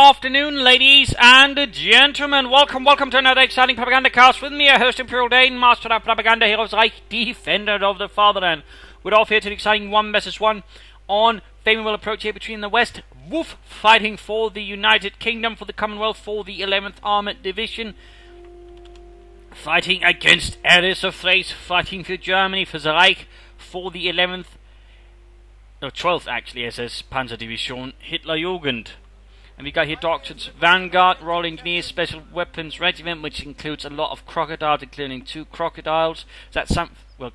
afternoon, ladies and gentlemen. Welcome to another exciting Propagandacast with me, your host Imperial Dane, Master of Propaganda, AresofThrace, Defender of the Fatherland. We're off here to an exciting 1 vs 1 on favorable approach here between the West. Wuff fighting for the United Kingdom, for the Commonwealth, for the 11th Armoured Division. Fighting against AresofThrace, fighting for Germany, for the Reich, for the 11th, no, 12th actually, SS Panzerdivision, Hitlerjugend. And we got here Doctrines Vanguard, Royal Engineers Special Weapons Regiment, which includes a lot of crocodiles, including 2 crocodiles. That's some, well,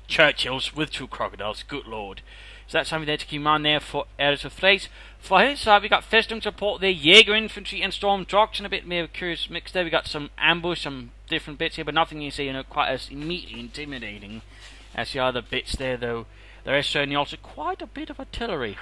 Churchills with 2 crocodiles, good lord. So that's something there to keep in mind there for AresofThrace. For his side, we got Festung support there, Jaeger infantry and Storm Doctrine, a bit more curious mix there. We got some ambush, some different bits here, but nothing you see, you know, quite as immediately intimidating as the other bits there, though. There is certainly also quite a bit of artillery.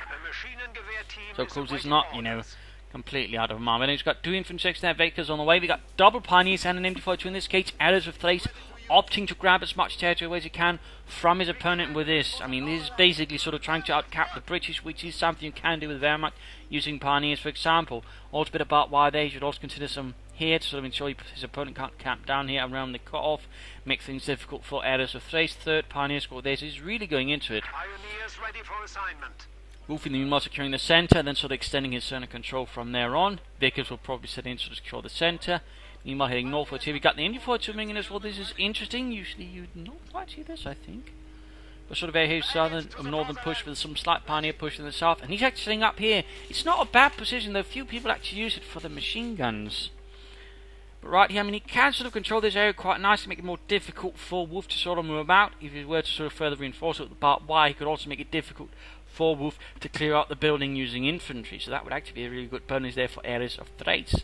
So of course it's not, you know, completely out of mind. But we've got 2 infantry sections there, Vekers on the way. We got double pioneers and an MD42 in this case. AresofThrace opting to grab as much territory as he can from his opponent with this. I mean, this is basically sort of trying to outcap the British, which is something you can do with Wehrmacht using pioneers, for example. Also a bit about why they should also consider some here to sort of ensure his opponent can't camp down here around the cut-off, make things difficult for AresofThrace. 3rd pioneer squad there, so he's really going into it. Pioneers ready for assignment. Wolf in the meanwhile securing the centre, then sort of extending his zone of control from there on. Vickers will probably set in to secure the centre. Meanwhile heading northwards here, we got the MD42 moving in as well. This is interesting, usually you'd not quite see this, I think. But sort of a southern northern push with some slight pioneer push in the south, and he's actually setting up here. It's not a bad position, though few people actually use it for the machine guns. But right here, I mean, he can sort of control this area quite nicely, make it more difficult for Wolf to sort of move about. If he were to sort of further reinforce it with the barbed wire, he could also make it difficult for Wolf to clear out the building using infantry. So that would actually be a really good bonus there for AresofThrace.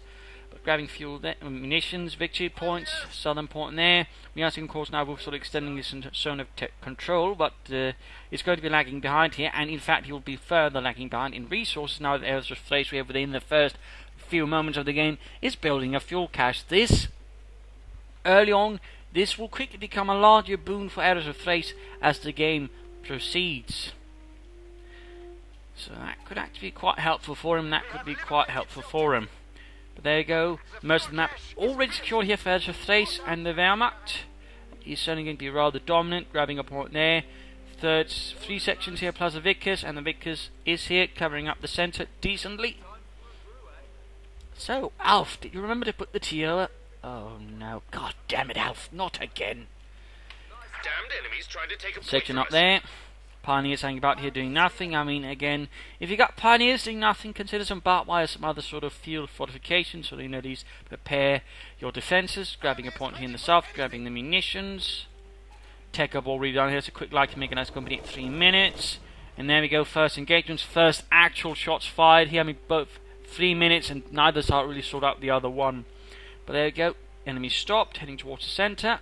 But grabbing fuel there, munitions, victory points, southern point there. We are seeing, of course, now Wolf sort of extending this zone of control, but it's going to be lagging behind here, and in fact he will be further lagging behind in resources now that AresofThrace, we have within the first few moments of the game, is building a fuel cache. This, early on, this will quickly become a larger boon for AresofThrace as the game proceeds. So that could actually be quite helpful for him, But there you go, most of the map already secured here for AresofThrace, and the Wehrmacht is certainly going to be rather dominant, grabbing a point there. 3 sections here plus the Vickers, and the Vickers is here covering up the centre decently. So, Alf, did you remember to put the TL? Oh no, god damn it, Alf, not again. Damned enemies trying to take a Section up there. Pioneers hanging about here doing nothing. I mean, again, if you got pioneers doing nothing, consider some barbed wire, some other sort of field fortifications, so you know these prepare your defences. Grabbing a point here in the south, grabbing the munitions. Tech up already done here, so quick like to make a nice company at 3 minutes. And there we go, first engagements, first actual shots fired here. I mean, both 3 minutes, and neither side really sorted out the other one. But there we go, enemy stopped, heading towards the centre.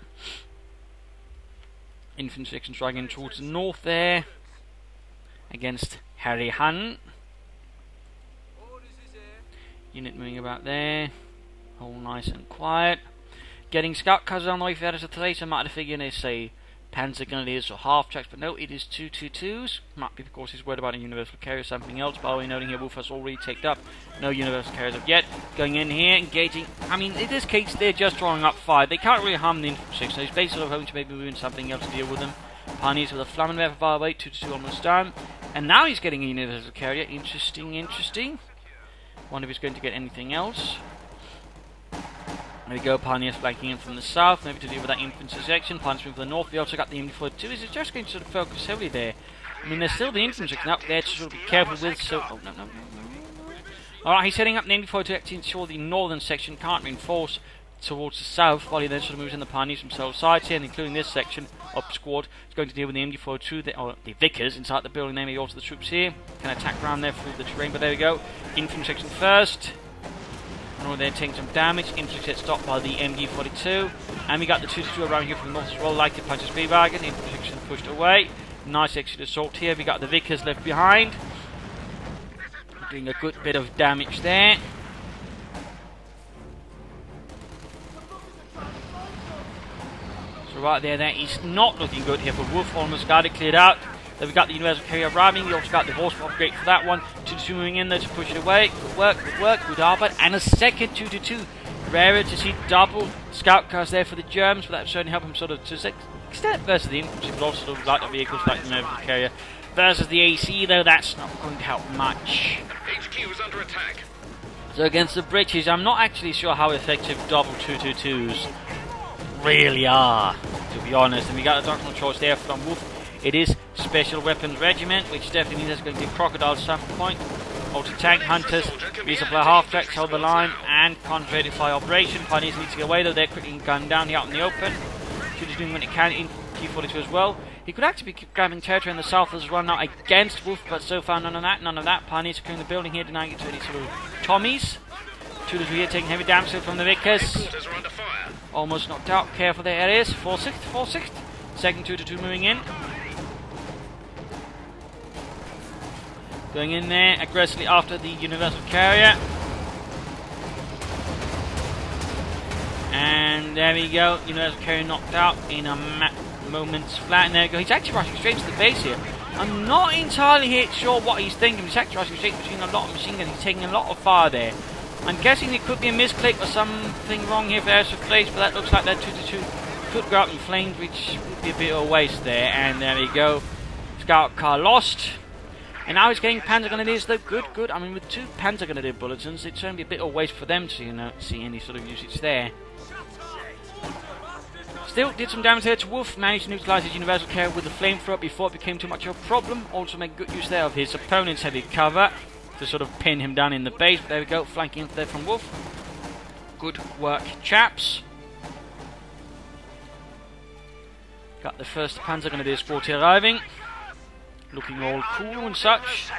Infantry section dragging towards the north there against Harry Hunt. Unit moving about there, all nice and quiet. Getting scout cars on the way for AresofThrace. I might have figured they say Panzer Grenadiers or half tracks, but no, it is 222s. Might be, of course, he's worried about a universal carrier or something else. By the way, noting here, Wolf has already taken up. No universal carriers of yet. Going in here, engaging. I mean, in this case, they're just drawing up 5. They can't really harm the infantry, so he's basically hoping to maybe move something else to deal with them. Pioneers with a Flammenwerfer, by the way, 222 almost down. And now he's getting a universal carrier. Interesting, interesting. Wonder if he's going to get anything else. There we go, Pioneers flanking in from the south, maybe to deal with that infantry section. Pioneers moving from the north. We also got the MD42. Is it just going to sort of focus heavily there? I mean, there's still the infantry section up there to sort of be careful with, so... Oh, no. Alright, he's heading up the MD42 to actually ensure the northern section can't reinforce towards the south, while he then sort of moves in the Pioneers from several sides here, and including this section up squad is going to deal with the MD42, or the Vickers inside the building, namely also the troops here. Can attack around there through the terrain, but there we go. Infantry section first. And they're taking some damage. Infantry gets stopped by the MD42. And we got the 222 around here from the north as well, like the Puncher Speedwagon. Infantry section pushed away. Nice extra assault here. We got the Vickers left behind. Doing a good bit of damage there. So right there, that is not looking good here for Wolf. Almost got it cleared out. Then we got the universal carrier arriving. We also got the horse upgrade for that one. 2-2 moving in there to push it away. Good work, good arbor. And a second 2-2. Rarer to see double scout cars there for the Germans, but that would certainly help him sort of to some extent versus the infantry, but also sort of lighter vehicles like the universal carrier. Versus the AC, though, that's not going to help much. HQ is under attack. So against the British, I'm not actually sure how effective double 222s really are, to be honest. And we got a doctrinal choice there from Wuff. It is Special Weapons Regiment, which definitely means there's going to be crocodile at some point. Also tank hunters, resupply half-tracks, hold the line, and concentrated fire operation. Pioneers need to get away though, they're quickly gunned down here out in the open. Shooters doing what it can in T42 as well. He could actually be grabbing territory in the south as well, not against Wuff, but so far none of that. Pioneers are clearing the building here, denying it to any sort of Tommies. Shooters are here taking heavy damage from the Vickers. Almost knocked out, careful there it is. 4-6. Second 2-2 moving in. Going in there aggressively after the universal carrier. And there we go, universal carrier knocked out in a moment's flat. And there we go, he's actually rushing straight to the base here. I'm not entirely sure what he's thinking. He's actually rushing straight between a lot of machine guns. He's taking a lot of fire there. I'm guessing it could be a misclick or something wrong here for AresofThrace, but that looks like that 2-2 could go up in flames, which would be a bit of a waste there. And there we go, scout car lost. And now he's getting Panzer Grenadiers though. Good. I mean, with 2 Panzer Grenadier bulletins, it's going to be a bit of a waste for them to, see any sort of usage there. Still did some damage there to Wuff. Managed to neutralise his universal carrier with the flamethrower before it became too much of a problem. Also make good use there of his opponent's heavy cover to sort of pin him down in the base. But there we go, flanking in there from Wuff. Good work, chaps. Got the first Panzer Grenadier squad here arriving. Looking all cool and such.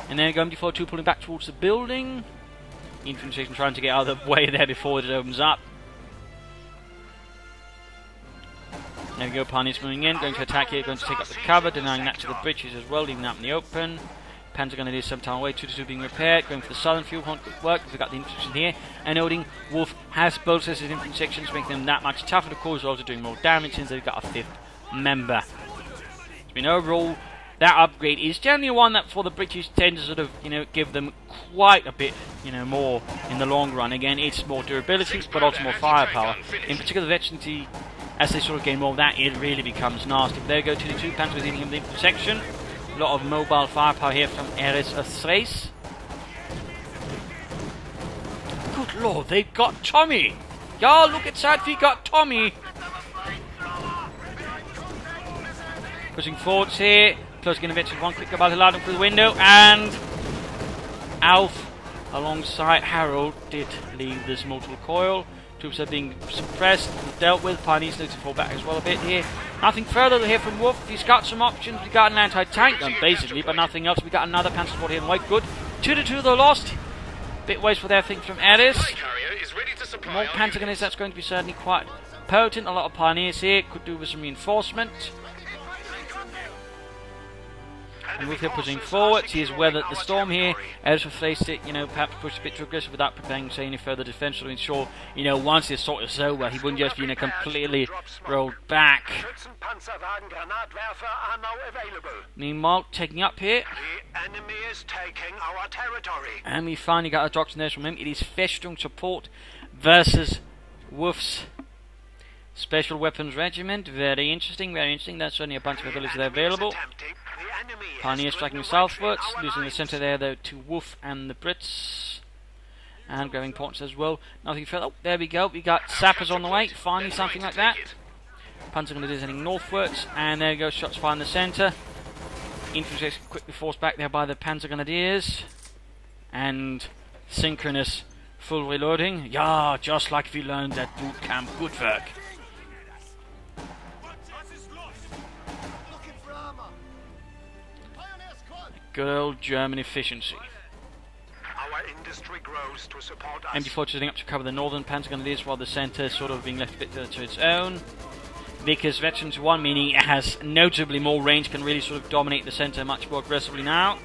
And then going MD42 pulling back towards the building. Infantry trying to get out of the way there before it opens up. There we go, Pioneers moving in, going to attack here, going to take up the cover, denying that to the British as well, leaving that in the open. Panzer Grenadiers sometime away, 2-2 being repaired, going for the southern fuel hunt, good work, we've got the infantry here, and noting Wuff has both sets of infantry sections, making them that much tougher, of course, also doing more damage since they've got a 5th member. I mean, overall, that upgrade is generally one that for the British tend to sort of, give them quite a bit, more in the long run. Again, it's more durability, but also more firepower. In particular, the veterancy, as they sort of gain more of that, it really becomes nasty. But there we go, 2-2, Panzer within him the section. A lot of mobile firepower here from AresofThrace. Good lord, they've got Tommy! Y'all look at that, we got Tommy! Pushing forwards here. Close again eventually, one quick about allowed him through the window, and Alf alongside Harold did leave this mortal coil. Troops are being suppressed and dealt with. Pioneers need to fall back as well a bit here. Nothing further to hear from Wuff. He's got some options. We got an anti-tank gun basically, but nothing else. We got another panzer squad here in white. Good. 2-2 though lost. Bit waste for their thing from Ares. More panzer gunners. That's going to be certainly quite potent. A lot of Pioneers here. Could do with some reinforcement. And with him pushing forward, he has weathered the storm here. AresofThrace it, perhaps pushed a bit too aggressive without preparing to say any further defense to ensure, once the assault is over, he wouldn't just be, completely rolled back. Meanwhile, taking up here. The enemy is taking our territory. And we finally got a doctrine there from him. It is Festung support versus Wuff's Special Weapons Regiment. Very interesting, very interesting. There's certainly a bunch of abilities there available. Pioneers striking southwards, losing the centre there though to Wuff and the Brits. And grabbing points as well. Nothing further. Oh, there we go. We got sappers on the way. Finally something like that. Panzer Grenadiers heading northwards. And there goes shots fired in the centre. Infantry quickly forced back there by the Panzer Grenadiers. And synchronous full reloading. Yeah, just like we learned at boot camp. Good work. Good old German efficiency. Our industry grows to support us. MD4 setting up to cover the northern Panzer Grenadiers while the centre sort of being left a bit to its own. Vickers Veterans 1, meaning it has notably more range, can really sort of dominate the centre much more aggressively now.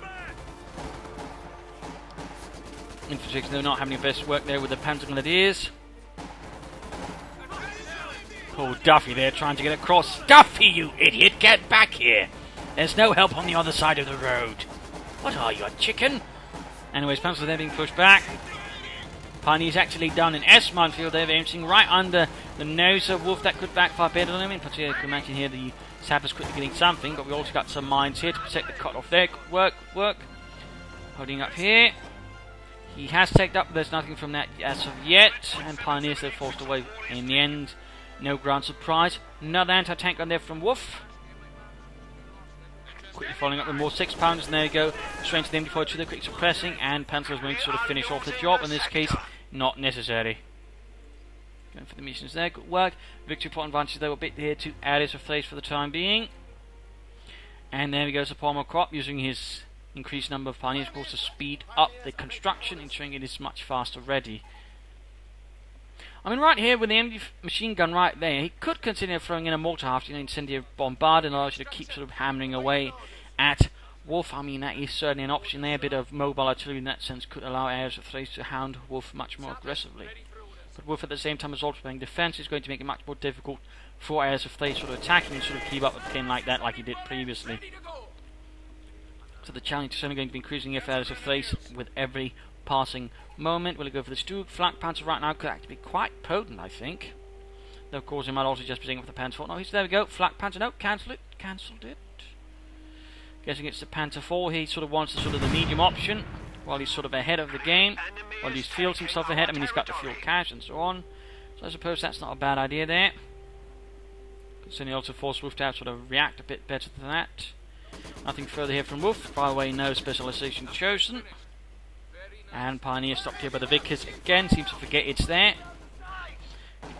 Infantry though not having the best work there with the Panzer Grenadiers. Poor Duffy there trying to get across. Duffy, you idiot, get back here! There's no help on the other side of the road. What are you, a chicken? Anyways, Panzers there being pushed back. Pioneer's actually down an S minefield there, aiming right under the nose of Wuff. That could backfire better on him. In particular, you can imagine here the sappers quickly getting something, but we also got some mines here to protect the cut-off there. Work. Holding up here. He has taken up, but there's nothing from that as of yet. And Pioneers, they're forced away in the end. No ground surprise. Another anti-tank gun there from Wuff. Quickly following up with more 6-pounders, and there you go. Straight to the MD-42, they're quick suppressing, and Panzer is going to sort of finish off the job. In this case, not necessary. Going for the missions there, good work. Victory point advantage though a bit here to AresofThrace for the time being. And there we go, Palmer Crop using his increased number of pioneers, of course, to speed up the construction, ensuring it is much faster ready. I mean, right here with the MD machine gun right there, he could consider throwing in a mortar after incendiary bombard and allows you to keep sort of hammering away at Wuff. I mean, that is certainly an option there. A bit of mobile artillery in that sense could allow AresofThrace to hound Wuff much more aggressively. But Wuff at the same time is also playing defense, is going to make it much more difficult for AresofThrace sort of attacking and sort of keep up with him like that, like he did previously. So the challenge is certainly going to be increasing if AresofThrace with every passing moment. Will it go for the Stug? Flak Panzer right now could actually be quite potent, I think. Though of course he might also just be sitting with the Panzer 4. No, there we go. Flak Panzer, no, cancelled it. Guessing it's the Panther 4. He sort of wants the medium option while he's sort of ahead of the game. While he feels himself ahead. I mean, he's got the fuel cache and so on. So I suppose that's not a bad idea there. Considering also force Wuff to sort of react a bit better than that. Nothing further here from Wuff. By the way, no specialization chosen. And Pioneer stopped here by the Vickers again. Seems to forget it's there.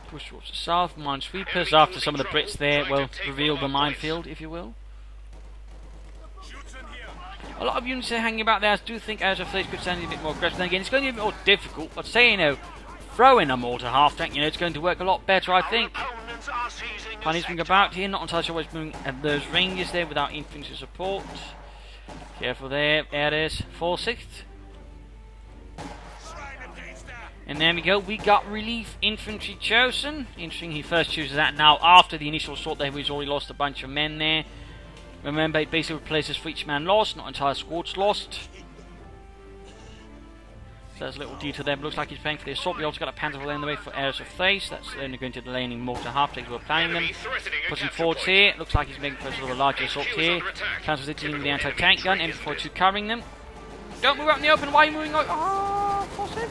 Push towards the south. Minesweepers after some of the Brits there, well, revealed the minefield, if you will. A lot of units are hanging about there. I do think AresofThrace could stand a bit more aggressive. Then again, it's going to be a bit more difficult. But say, throw in a mortar half tank, it's going to work a lot better, I think. Pioneers moving about here, not entirely sure what's moving at those ranges there without infantry support. Careful there, Ares, 4/6. And there we go, we got relief infantry chosen. Interesting, he first chooses that now after the initial assault there, he's already lost a bunch of men there. Remember, it basically replaces for each man lost, not entire squads lost. So there's a little detail there, but looks like he's paying for the assault. We also got a Panther in the way for AresofThrace. That's only going to delay any mortar half-takes we're planning them. Putting forwards here, looks like he's making for sort of a larger assault here. Panzer's hitting the anti-tank gun, MD-42 covering them. Don't move out in the open, why are you moving out? Oh, force it.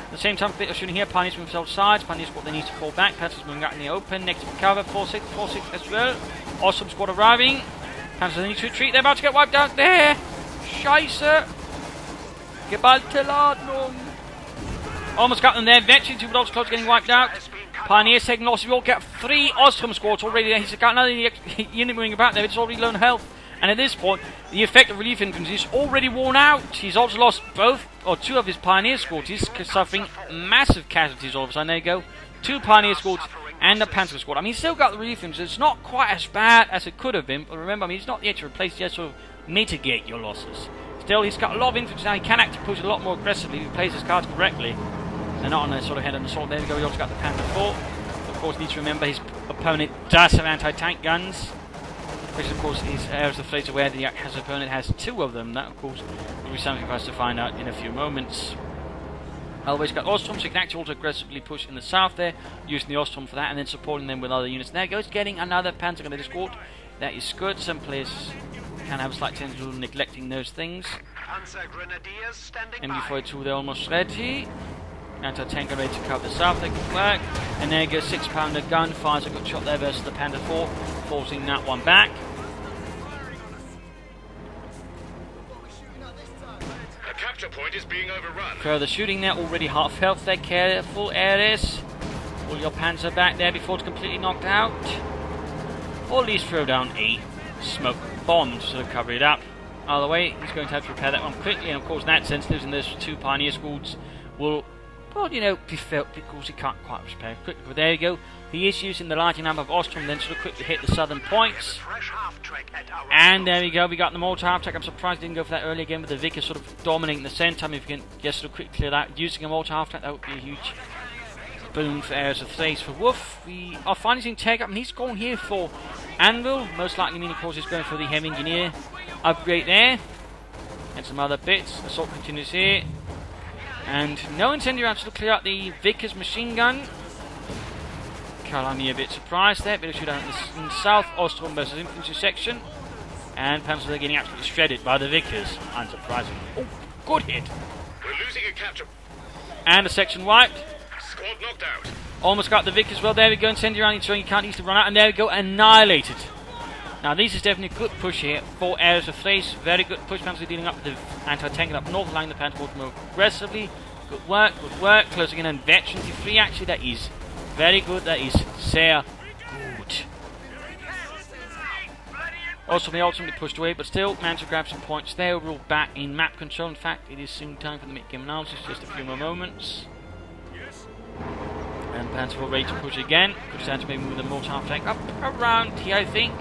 At the same time, a bit of shooting here, Pioneers moving themselves sides, Pioneers what they need to fall back, Panzer's moving out in the open, negative cover, 4/6 as well. Awesome squad arriving. Panzers need to retreat, they're about to get wiped out there. Scheisse. Geballte Ladung. Almost got them there, Veterans who would also close getting wiped out. Pioneers taking losses, we all get 3 Ostrom squads already there. He's got another unit moving about there, it's already low on health. And at this point, the effect of relief infantry is already worn out. He's also lost both, or 2 of his Pioneer squads. He's suffering massive casualties all of a sudden. There you go. 2 Pioneer squads and a Panzer squad. I mean, he's still got the relief infantry. It's not quite as bad as it could have been. But remember, I mean, he's not yet to replace, just sort of mitigate your losses. Still, he's got a lot of infantry now. He can actually push a lot more aggressively if he plays his cards correctly. They're not on a sort of head-on assault. There we go. We also got the Panther 4. Of course, need to remember his opponent does have anti-tank guns. Which, of course, is AresofThrace aware that his opponent has 2 of them. That, of course, will be something for us to find out in a few moments. Always got Ostrom, so he can actually also aggressively push in the south there, using the Ostrom for that, and then supporting them with other units. There goes, getting another Panzer gun squad. That is good. Some players can have a slight tendency of neglecting those things. MD-42, they're almost ready. Anti-tank ready to cover the south, they can work. And there goes 6-pounder gun, fires a good shot there versus the Panther 4, forcing that one back. The capture point is being overrun. Further shooting there, already half health there, careful Ares. Pull your Panzer back there before it's completely knocked out. Or at least throw down a smoke bomb to sort of cover it up. Either way, he's going to have to repair that one quickly, and of course in that sense, losing those 2 Pioneer squads will, well, be felt because he can't quite repair quickly. But there you go. He is using the larger number of Ostrom, then sort of quickly hit the southern points. And there we go, we got the mortar half-track. I'm surprised he didn't go for that early again with the Vickers sort of dominating the centre. If you can just sort of quickly clear that using a mortar half-track, that would be a huge Boom for AresofThrace for Wuff. We are finally seeing Tech up, and he's going here for Anvil. Most likely meaning, of course, he's going for the Heavy Engineer upgrade there. And some other bits. Assault continues here. And no incendiary rounds to clear out the Vickers machine gun. Carolina a bit surprised there. Bit of shootout in the south. Ostrom versus infantry section. And Panzers are getting absolutely shredded by the Vickers. Unsurprisingly. Oh, good hit. We're losing a capture. And a section wiped. Squad knocked out. Almost got the Vickers. Well, there we go. Incendiary round ensuring you can't easily run out. And there we go. Annihilated. Now, this is definitely a good push here for AresofThrace. Very good push. Panzers dealing up with the anti-tank up north, allowing the Panzers to move aggressively. Good work, good work. Closing in on veterans. Free, actually, that is very good. That is sehr good. Also, they ultimately pushed away, but still managed to grab some points there. We're all back in map control. In fact, it is soon time for the mid-game analysis. Just a few more moments. And Panzer will ready to push again. Could stand to maybe move the mortar half-tank up around here, I think.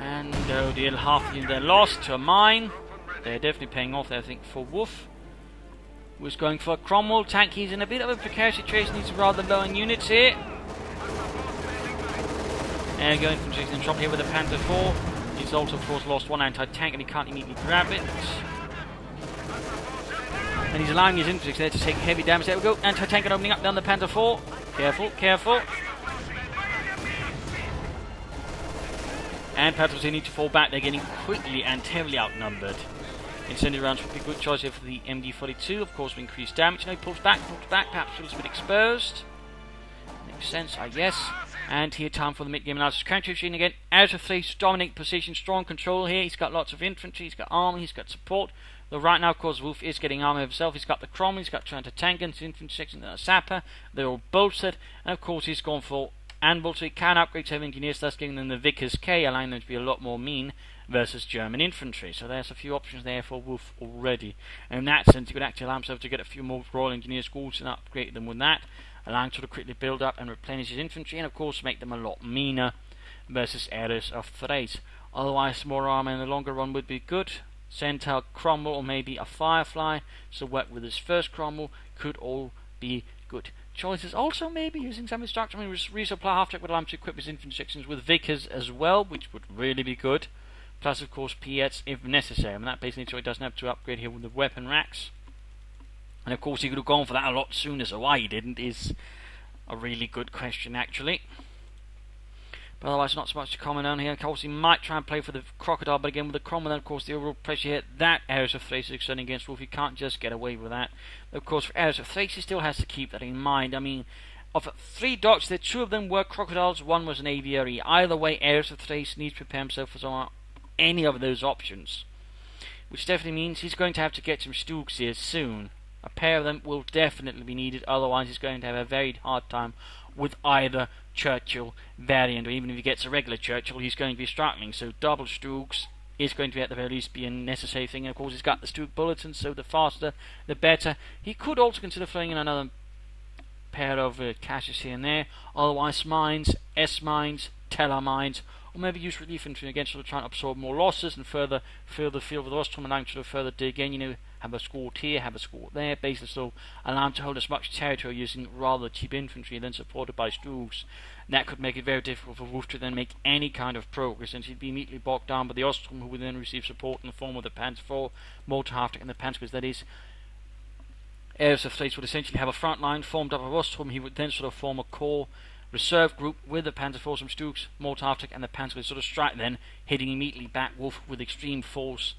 And oh dear, half of they're lost to a mine. They're definitely paying off there, I think, for Wuff. Was going for a Cromwell tank. He's in a bit of a precarious situation. He's rather low in units here. And going from chasing and here with a Panther 4. He's also, of course, lost one anti-tank and he can't immediately grab it. And he's allowing his infantry there to take heavy damage. There we go. Anti-tank opening up down the Panther 4. Careful, careful. And Panthers need to fall back. They're getting quickly and heavily outnumbered. Incendiary rounds would be a good choice here for the MD-42. Of course, with increased damage. Now he pulls back, perhaps feels a bit exposed. Makes sense, I guess. And here, time for the mid-game analysis. Counter machine again. AresofThrace, dominate position, strong control here. He's got lots of infantry, he's got army, he's got support. Though right now, of course, Wuff is getting army himself. He's got the Cromwell, he's got two anti-tank guns, infantry section, and a sapper. They're all bolstered. And of course, he's gone for Anvil, so he can upgrade to heavy engineers, thus giving them the Vickers K, allowing them to be a lot more mean versus German infantry. So there's a few options there for Wuff already. And in that sense, he could actually allow himself to get a few more Royal Engineer schools and upgrade them with that, allowing him to quickly build up and replenish his infantry, and of course make them a lot meaner versus AresofThrace. Otherwise, more armor in the longer run would be good. Centaur, Cromwell, or maybe a Firefly, so work with his first Cromwell could all be good choices. Also, maybe using some instruction, I mean, resupply half-track would allow him to equip his infantry sections with Vickers as well, which would really be good. Plus, of course, Piets if necessary. I mean, that basically so he doesn't have to upgrade here with the weapon racks. And of course, he could have gone for that a lot sooner, so why he didn't is a really good question, actually. But otherwise, not so much to comment on here. Of course, he might try and play for the Crocodile, but again, with the Cromwell, of course, the overall pressure here that AresofThrace is exerting against Wuff, he can't just get away with that. But of course, for AresofThrace, he still has to keep that in mind. I mean, of 3 docks, the 2 of them were Crocodiles, 1 was an aviary. Either way, AresofThrace needs to prepare himself for any of those options. Which definitely means he's going to have to get some Stooks here soon. A pair of them will definitely be needed, otherwise he's going to have a very hard time with either Churchill variant, or even if he gets a regular Churchill, he's going to be struggling. So double Stooks is going to at the very least be a necessary thing, and of course he's got the Stook bulletins, so the faster the better. He could also consider throwing in another pair of caches here and there, otherwise mines, S-mines, Teller mines, or maybe use relief infantry again, sort of trying to absorb more losses and further fill the field with Ostrom, allowing to further dig in, you know, have a squad here, have a squad there, basically still allow him to hold as much territory using rather cheap infantry, then supported by Stooks. That could make it very difficult for Wuff to then make any kind of progress, since he'd be immediately bogged down by the Ostrom, who would then receive support in the form of the Panzer IV, mortar half-tank, and the Panzers. That is, AresofThrace would essentially have a front line formed up of Ostrom. He would then sort of form a core reserve group with the Panzer IV, some Stooks, mortar half-tank, and the Panzer would sort of strike then, hitting immediately back Wuff with extreme force.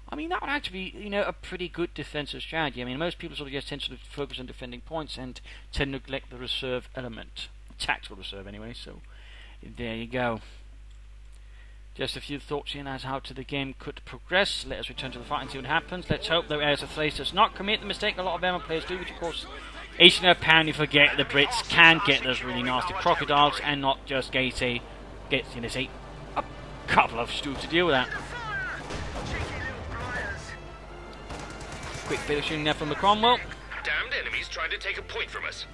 I mean, that would actually be, you know, a pretty good defensive strategy. I mean, most people sort of just tend to focus on defending points and tend to neglect the reserve element. Tactical reserve, anyway, so there you go. Just a few thoughts here as how the game could progress. Let us return to the fight and see what happens. Let's hope that AresofThrace does not commit the mistake a lot of MMO players do, which of course is to apparently forget the Brits can get those really nasty crocodiles and not just get a couple of Stooks to deal with that. Quick bit of shooting there from the Cromwell. Damned enemies trying to take a point from us.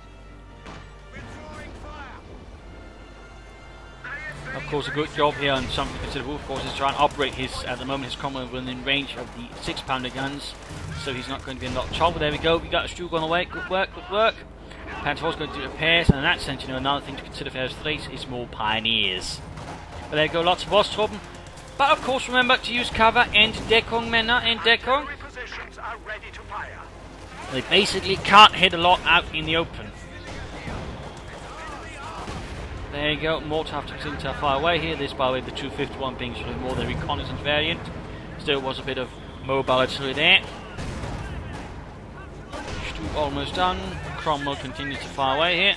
Of course, a good job here, and something to consider. Wuff, of course, is trying to operate his, at the moment, his cromwell within range of the 6-pounder guns, so he's not going to be in a lot of trouble. There we go, we got a Stug on the way, good work, good work. Panther's going to do repairs, and in that sense, you know, another thing to consider for AresofThrace is more pioneers. But there you go, lots of Ostroben. But of course, remember to use cover and Deckung, Männer, and Deckung. They basically can't hit a lot out in the open. There you go, mortar have to continue to fire away here. This, by the way, the 251 being sort of more the reconnaissance variant. Still was a bit of mobile artillery there. Stug almost done. Cromwell continues to fire away here.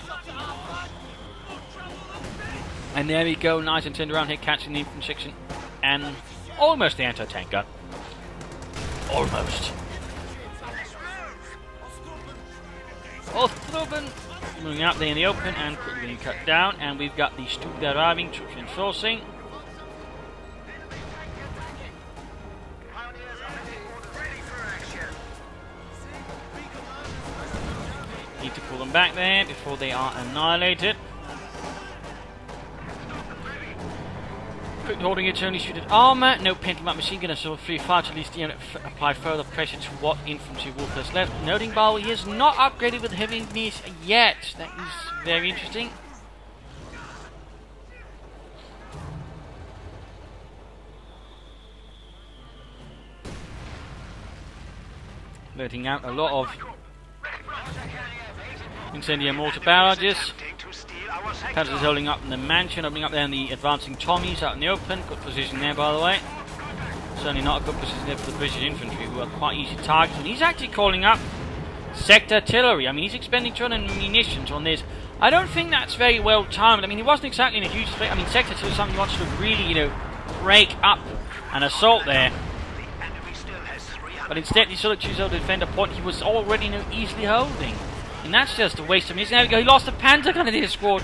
And there we go, nice and turned around here, catching the infantry section and almost the anti-tank gun. Almost. Ostroben moving out there in the open and quickly getting cut down, and we've got the Stug there arriving, troops reinforcing. Need to pull them back there before they are annihilated. Quick holding eternally suited armour, no pentiment machine gun, so free fire to at least apply further pressure to what infantry Wuff has left. Noting, by the way, he is not upgraded with heavy engineers yet. That is very interesting. Letting out a lot of incendiary mortar barrages. Panzers holding up in the mansion, opening up there in the advancing Tommies out in the open. Good position there, by the way. Certainly not a good position there for the British infantry, who are quite easy targets. And he's actually calling up sector artillery. I mean, he's expending 200 munitions on this. I don't think that's very well timed. I mean, he wasn't exactly in a huge threat. I mean, sector artillery is something he wants to really, you know, break up and assault there. But instead, he sort of chooses to defend a point he was already, you know, easily holding. And that's just a waste of munitions. There we go, he lost a panzer gun in his squad.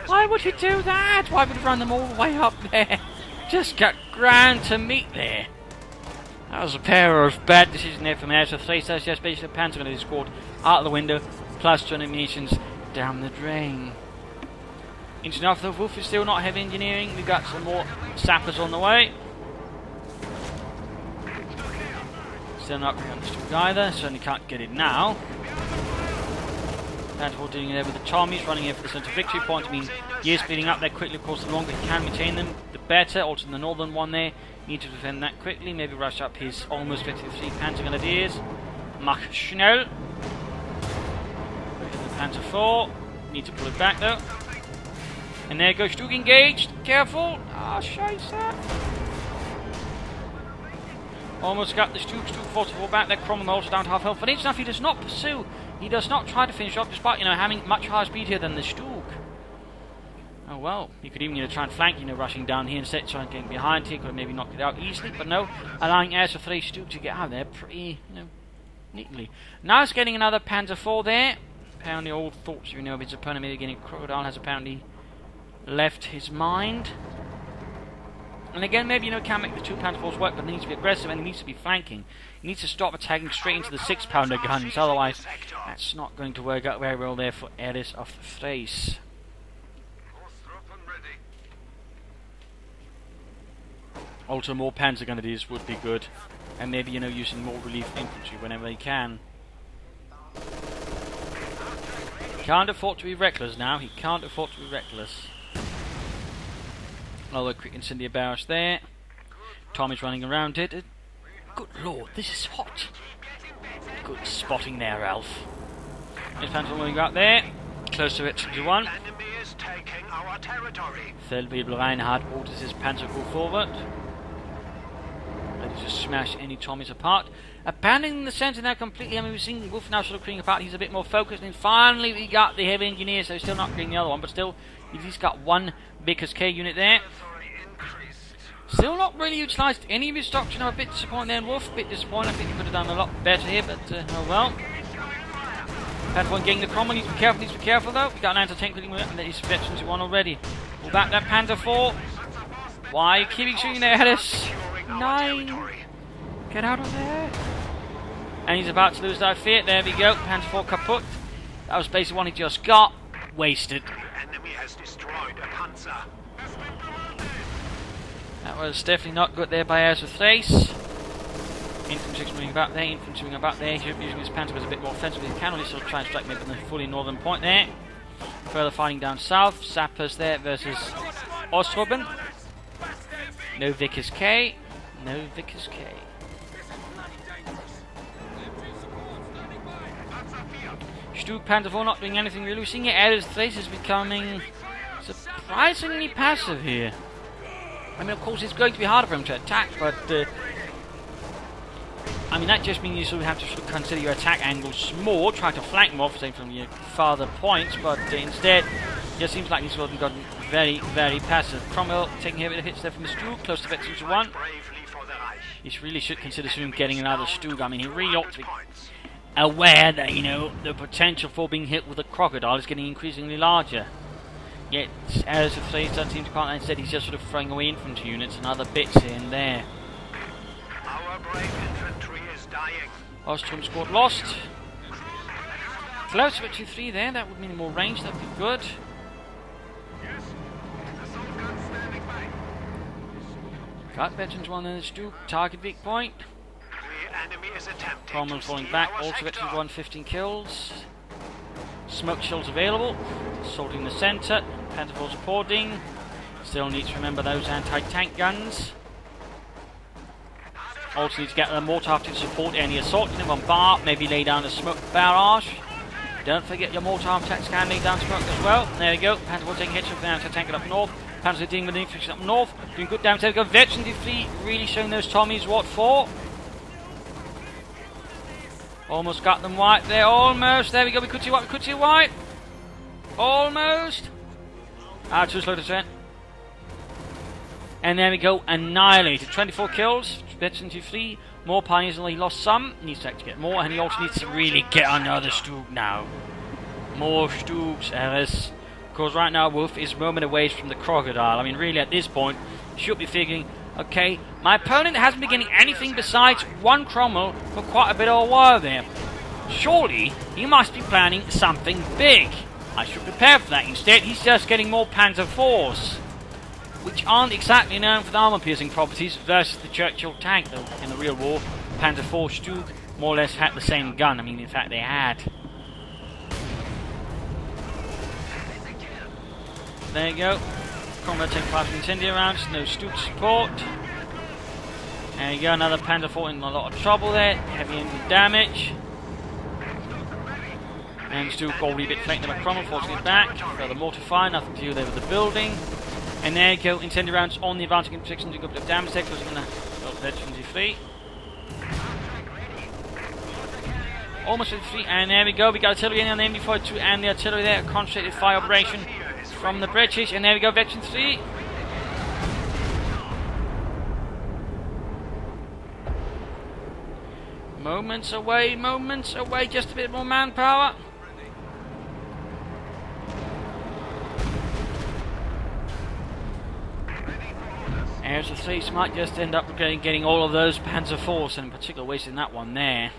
Why would he do that? Why would he run them all the way up there? Just got ground to meet there. That was a pair of bad decisions there from AresofThrace. That's just basically a panzer gun in his squad out of the window, plus 200 munitions down the drain. Interesting enough, though, Wuff is still not heavy engineering. We've got some more sappers on the way. Still not going to Stug either, certainly can't get it now. Panther doing it there with the Tommies, running here for the centre victory point. I mean, he is speeding up there quickly, of course. The longer he can retain them, the better. Also, in the northern one there, need to defend that quickly. Maybe rush up his almost 53 Panzer Grenadiers. Mach schnell. The Panzer 4. Need to pull it back though. And there goes Stug engaged. Careful. Ah, scheisse. Almost got the Stug forced to fall back there. Cromwell also down to half health. But interesting enough, he does not pursue. He does not try to finish off, despite, you know, having much higher speed here than the Stug. Oh well, he could even, you know, try and flank, you know, rushing down here instead, trying to get behind here, could maybe knock it out easily, but no, allowing AresofThrace Stug to get out there pretty, you know, neatly. Now it's getting another Panzer 4 there. Apparently all thoughts, you know, of his opponent maybe getting Crocodile has apparently left his mind. And again, maybe, you know, can make the 2 Panzer 4s work, but it needs to be aggressive and it needs to be flanking. He needs to stop attacking straight into the 6-pounder guns, otherwise that's not going to work out very well there for AresofThrace. Also, more Panzer Grenadiers would be good, and maybe, you know, using more relief infantry whenever they can. He can't afford to be reckless now, he can't afford to be reckless. Another quick incendiary barrage there. Tommy's running around it. Good lord, this is hot. Good spotting there, Ralph. There's Panzer moving out there. Close to it, 21. Feldwebel Reinhardt orders his Panzer go forward. Ready to smash any Tommies apart. Abandoning the centre now completely. I mean, we've seen Wuff now sort of creeping apart. He's a bit more focused. And finally, we got the heavy engineer, so he's still not getting the other one, but still, he's got one Vickers K unit there. Still not really utilised any of his doctrine. I'm a bit disappointed there in Wuff. A bit disappointed. I think he could have done a lot better here, but oh well. Panzer 1 getting the Cromwell. Needs to be careful though. We got an anti-tank clicking with it, and he's veterans who won already. Pull back that Panzer 4. Why are you keeping shooting there, Ellis? 9. Get out of there. And he's about to lose that Fiat. There we go. Panzer 4 kaput. That was basically one he just got. Wasted. The enemy has destroyed a Panzer. That was definitely not good there by AresofThrace. Infantry moving about there, infantry moving about there. Using his panzer was a bit more offensively. He can only sort of try and strike maybe the fully northern point there. Further fighting down south. Sappers there versus Ostruben. No Vickers K. No Vickers K. Stug Panzer IV not doing anything really. We're seeing AresofThrace is becoming surprisingly passive here. I mean, of course, it's going to be harder for him to attack, but I mean, that just means you sort of have to sort of consider your attack angles more, try to flank more, say, from your farther points, but instead, it just seems like he's gotten very, very passive. Cromwell taking a bit of hits there from the Stug, close to Vector 1. He really should consider soon getting another Stug. I mean, he really ought to be aware that, you know, the potential for being hit with a crocodile is getting increasingly larger. Yet, AresofThrace doesn't seem to quite. Instead, he's just sort of throwing away infantry units and other bits here and there. Our brave infantry is dying. Ostrom squad lost. Close to 3 there. That would mean more range. That would be good. Yes. Assault gun standing by. Got veterans 1 in the Stug. Target weak point. The enemy is attempting Cromwell to falling steal back. our Also sector. veterans 1, 15 kills. Smoke shields available. Assaulting the centre. Panzer IV supporting. Still need to remember those anti-tank guns. Also need to get the mortar after to support any assault. You know, on bar, maybe lay down a smoke barrage. Don't forget your mortar arm attacks can lay down smoke as well. There we go. Panzer IV taking hits from the anti-tank up north. Panzer IV dealing with the infantry up north. Doing good damage. There we go. Veteran defeat. Really showing those Tommies what for. Almost got them white there. Almost. There we go. We could see white. We could see white. Almost. Too slow to turn. And there we go. Annihilated. 24 kills. Veteran 2-3. More pioneers, and he lost some. Needs to actually get more, and he also needs to really get another Stug now. More Stugs, Eres. Because right now, Wuff is a moment away from the crocodile. I mean, really, at this point, you should be thinking, okay, my opponent hasn't been getting anything besides one Cromwell for quite a bit of a while there. Surely, he must be planning something big. I should prepare for that. Instead, he's just getting more Panzer IVs, which aren't exactly known for the armor-piercing properties versus the Churchill tank, though in the real war, Panzer IV Stug more or less had the same gun. I mean, in fact, they had. There you go. Cromwell taking 5 incendiary rounds, no Stug support. There you go, another Panzer IV in a lot of trouble there, heavy engine damage. And Stug already a bit flanked by Cromwell, forcing it back. Further mortar fire, nothing to do there with the building. And there you go, incendiary rounds on the advancing protection, doing a bit of damage there, closing in the veteran defeat. Almost 53, and there we go, we got artillery in on the MD-42 and the artillery there, a concentrated fire operation from the British, and there we go, veteran 3. Moments away, just a bit more manpower. AresofThrace might just end up getting all of those Panzer IVs, and in particular wasting that one there.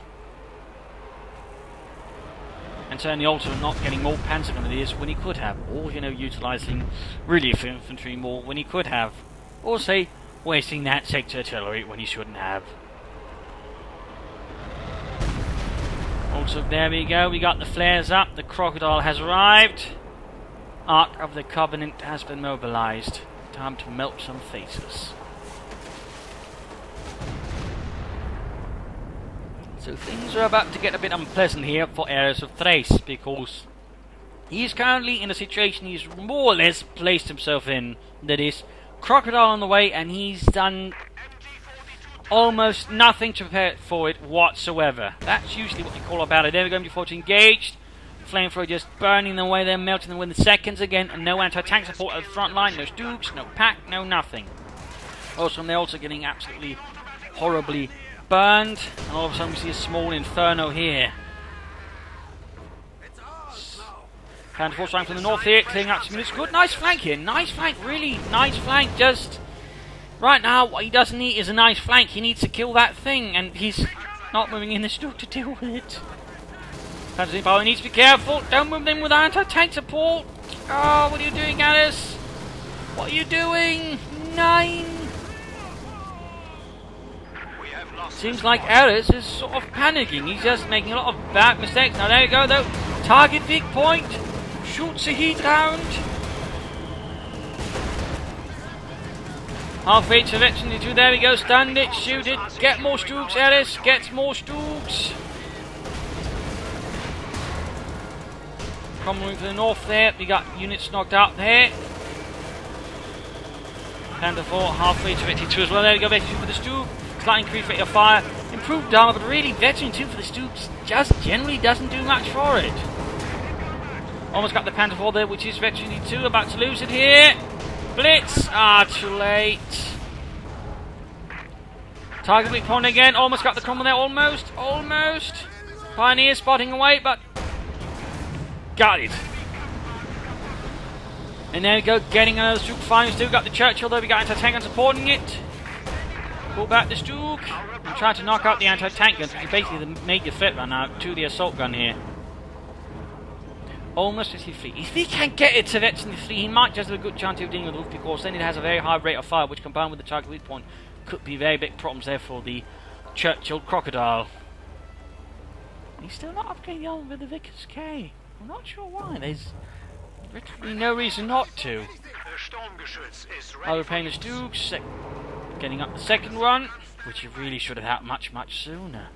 And certainly also not getting more Panzer Grenadiers when he could have, or, you know, utilising relief infantry more when he could have, or say, wasting that sector artillery when he shouldn't have. Also, there we go, we got the flares up, the crocodile has arrived, Ark of the Covenant has been mobilised. Time to melt some faces. So things are about to get a bit unpleasant here for AresofThrace, because he's currently in a situation he's more or less placed himself in. That is, crocodile on the way, and he's done almost nothing to prepare for it whatsoever. That's usually what you call a battle. There we go, MD-40 engaged. Flamethrower just burning them away there, melting them within seconds again, and no anti-tank support at the front line, no Stugs, no pack, no nothing. Also, they're also getting absolutely horribly burned, and all of a sudden we see a small inferno here. Panzer IV strike from the north here, clearing up some units. Good, nice flank here, nice flank, really nice flank. Just right now, what he doesn't need is a nice flank. He needs to kill that thing, and he's not moving in the Stug to deal with it. Panzer IV needs to be careful. Don't move them with anti-tank support. Oh, what are you doing, Alice? What are you doing? 9. Seems like Ares is sort of panicking. He's just making a lot of bad mistakes. Now there you go though. Target weak point. Shoots a heat round. Halfway to direction 2. There we go. Stand it. Shoot it. Get more Stooks. Ares gets more Stooks. Coming to the north there. We got units knocked out there. Panther 4 halfway to Veteran 2 as well. There we go. Veteran 2 for the Stoop. Slight increased rate of fire. Improved armor, but really Veteran 2 for the Stoops just generally doesn't do much for it. Almost got the Panther 4 there, which is Veteran 2. About to lose it here. Blitz! Ah, too late. Target weak point again. Almost got the crumble there. Almost. Pioneer spotting away, but got it. And there we go. Getting another Stook. Fine. Still got the Churchill though. We got anti-tank gun supporting it. Pull back the Stook. I'm trying to knock out the anti-tank guns, which is basically the major threat right now to the assault gun here. Almost 53. If he can get it to Veteran 3, he might just have a good chance of dealing with the Wuff, because then it has a very high rate of fire, which combined with the target weak point could be very big problems there for the Churchill Crocodile. He's still not upgrading on with the Vickers K. I'm not sure why. There's literally no reason not to. Repairing the Stooks, getting up the second one, which you really should have had much sooner.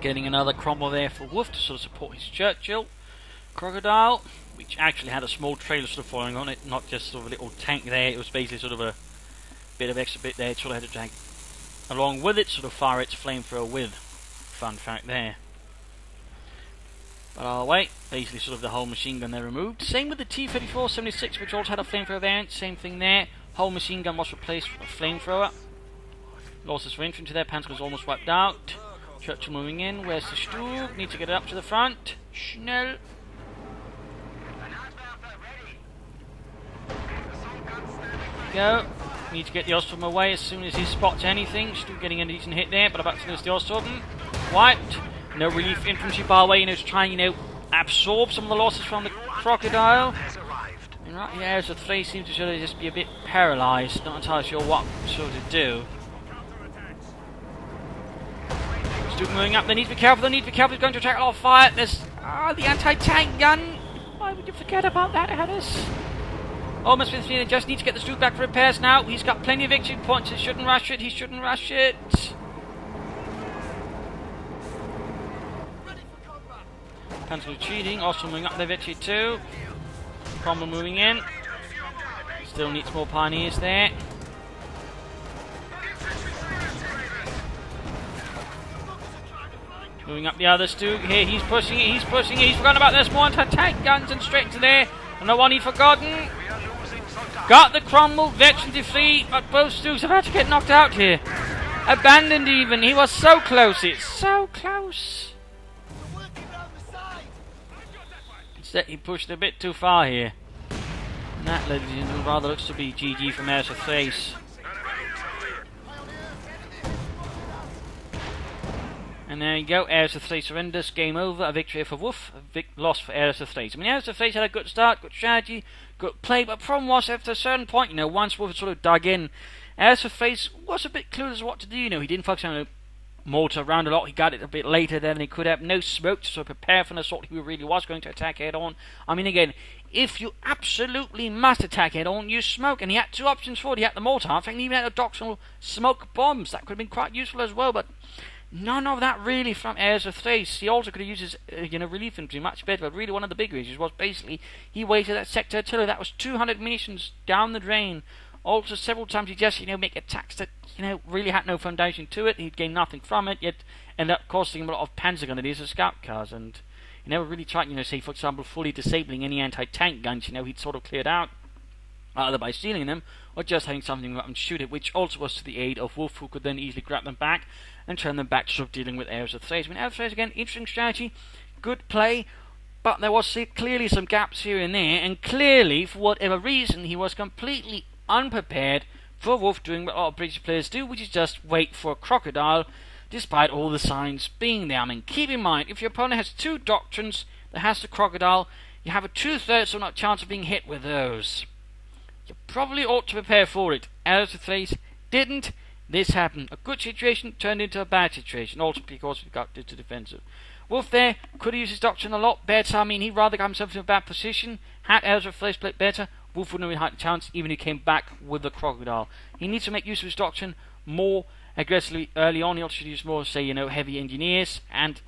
Getting another crumble there for Wuff to sort of support his Churchill Crocodile, which actually had a small trailer sort of following on it, not just sort of a little tank there. It was basically sort of a bit of extra bit there. It sort of had to drag along with it, sort of fire its flamethrower with. Fun fact there. But I'll wait. Basically sort of the whole machine gun there removed. Same with the T-34-76, which also had a flamethrower variant. Same thing there. Whole machine gun was replaced with a flamethrower. Losses for infantry there. Panzer was almost wiped out. Churchill moving in. Where's the Stoop? Need to get it up to the front. Schnell. Go. Need to get the Ostrom away as soon as he spots anything. Stoop getting a decent hit there, but about to lose the Ostrom. Wiped. No relief infantry bar away, to try and, absorb some of the losses from the Crocodile. And right here, AresofThrace seems to sort of just be a bit paralysed. Not entirely sure what sort of do. Moving up, they need to be careful, he's going to attract a lot of fire. There's the anti-tank gun. Why would you forget about that, Ares? Almost 15, they just need to get the Stoop back for repairs now. He's got plenty of victory points, he shouldn't rush it. Panzer retreating, also moving up their victory too. Cromwell moving in. Still needs more pioneers there. Moving up the other Stook here, he's pushing it, he's forgotten about their small anti-tank guns and straight to there. And the one he'd forgotten. Got the Cromwell, veteran defeat, but both Stooks have had to get knocked out here. Abandoned even, he was so close, it's so close. Instead he pushed a bit too far here. And that, ladies and gentlemen, rather looks to be GG from AresofThrace. And there you go, AresofThrace surrenders, game over, a victory for Wuff, a loss for AresofThrace. I mean, AresofThrace had a good start, good strategy, good play, but the problem was, after a certain point, once Wuff sort of dug in, AresofThrace was a bit clueless as what to do, he didn't focus on mortar around a lot, he got it a bit later than he could have, no smoke to sort of prepare for an assault he really was going to attack head on. I mean, again, if you absolutely must attack head on, you smoke, and he had two options for it. He had the mortar, I think he even had the doctrinal smoke bombs, that could have been quite useful as well, but none of that really from AresofThrace. He also could have used his relief infantry much better, but really one of the big issues was basically he waited that sector artillery. That was 200 munitions down the drain. Also several times he just make attacks that really had no foundation to it. He'd gain nothing from it, yet ended up costing him a lot of panzer grenadiers and scout cars, and he never really tried, say for example, fully disabling any anti-tank guns. He'd sort of cleared out, either by stealing them or just having something up and shoot it, which also was to the aid of Wuff, who could then easily grab them back and turn them back to sort of dealing with AresofThrace. I mean, AresofThrace, again, interesting strategy, good play, But there was clearly some gaps here and there, and clearly, for whatever reason, he was completely unprepared for Wuff doing what a lot of British players do, which is just wait for a crocodile, despite all the signs being there. I mean, keep in mind, if your opponent has 2 doctrines that has the crocodile, you have a 2/3 chance of being hit with those. You probably ought to prepare for it. AresofThrace didn't. This happened. A good situation turned into a bad situation, also because we got into defensive. Wuff there could have used his doctrine a lot better. I mean, he'd rather got himself in a bad position. Had AresofThrace played better, Wuff wouldn't have had a chance, even if he came back with the crocodile. He needs to make use of his doctrine more aggressively early on. He also should use more, say, heavy engineers, and,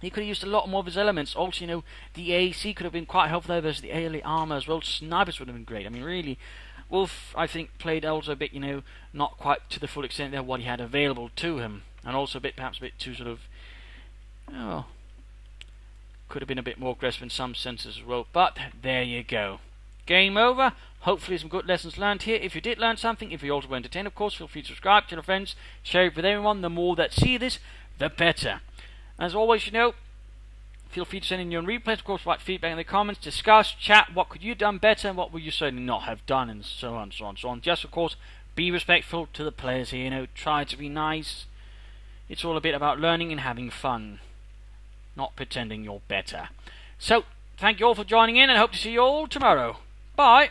he could have used a lot more of his elements. Also, the AAC could have been quite helpful there versus the early armor as well. Snipers would have been great. I mean, really, Wuff, I think, played also a bit, not quite to the full extent of what he had available to him. And also perhaps a bit too could have been a bit more aggressive in some senses as well. But there you go. Game over. Hopefully some good lessons learned here. If you did learn something, if you also were entertained, of course, feel free to subscribe, tell your friends, share it with everyone. The more that see this, the better. As always, feel free to send in your own replays, of course, write feedback in the comments, discuss, chat, what could you have done better, and what would you certainly not have done, and so on, so on, so on. Just, of course, be respectful to the players here, try to be nice. It's all a bit about learning and having fun, not pretending you're better. So, thank you all for joining in, and hope to see you all tomorrow. Bye!